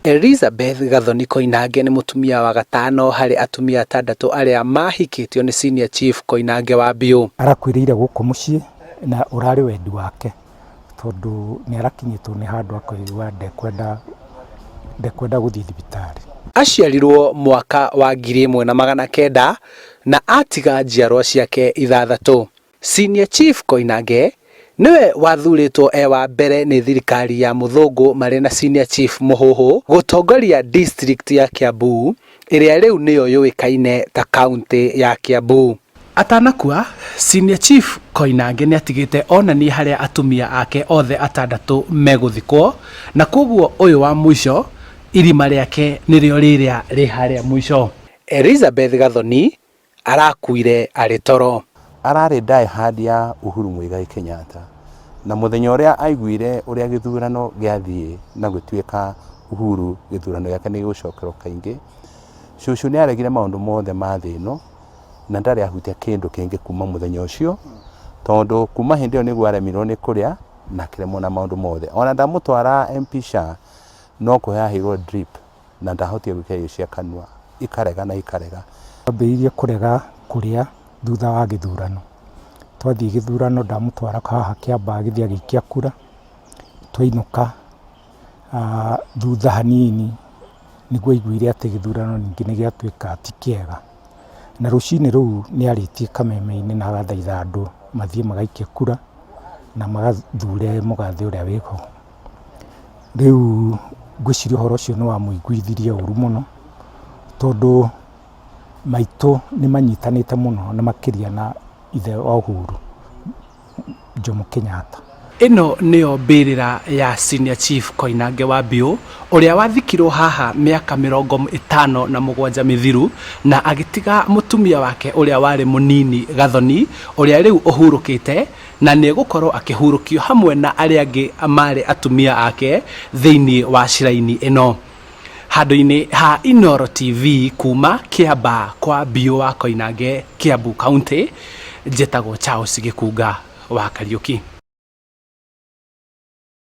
Elizabeth Gathoni Koinange ni mutumia wa gatano hari atumia atandatu aria mahikitio ni Senior Chief Koinange wa Mbiu. Arakuire guku mucii na urari wendi wake tondu ni arakinyitwo ni handu akoigwa ndekwenda guthii thibitari. Aciarirwo mwaka wa 1900 na atiga njiarwa ciake 6. Senior Chief Koinange niwe wathuritwo wa mbere ni thirikari ya muthungu mari na Senior Chief muhuhu gutongoria district ya Kiambu iria riu niyo yuikaine ta county ya Kiambu. Atanakua Senior Chief Koinange ni atigite onani haria atumia ake othe atandatu meguthikwo, na koguo uyu wa mwisho irima riake nirio riria ri haria mwisho. Elizabeth Gathoni arakuire ari toro. Arari die hard ya Uhuru Muigai Kenyatta, na muthenya uria aiguire uria githurano giathie na gutwika Uhuru githurano yake ni gucokerwo kaingi, cucu ni aregire maundu mothe ma thino na ndari ahutia kindu kingi kuma muthenya ucio, tondu kuma hindi ni gwaremirwo ni kuria na kiremo na maundu mothe. Ona ndamutwara MP Sha no kuhahirwo drip na ndahotie gwika cia kanua ikarega na ikarega. Ambiirie kurega kuria thutha wa githurano. Twathie githurano ndamutwara haha kiambaa githia gikia kura, twainuka thutha hanini niguo aiguire ati githurano ningi ni giatwika ti kiega, na rucini ruu ni aritie kameme-ini na agathaitha andu mathie magaikie kura na magathure mugathe uria wiho. Riu ngwiciria uhoro ucio ni wa muiguithirie uru muno tondu maitu ni manyitanite muno na makiria na ithe wa Uhuru Jomo Kenyatta. Ino niyo mbirira ya Senior Chief Koinange wa Mbiu uria wathikirwo haha miaka 57 mithiru na agitiga mutumia wake uria wari munini Gathoni uria riu uhurukite na ni gukorwo akihurukio hamwe na aria angi mari atumia ake thiini wa shiraini ino. Handu-ini ha Inooro TV kuma kiambaa kwa Mbiu wa Koinange, Kiambu County, njitagwo Charles Gikunga wa Kariuki.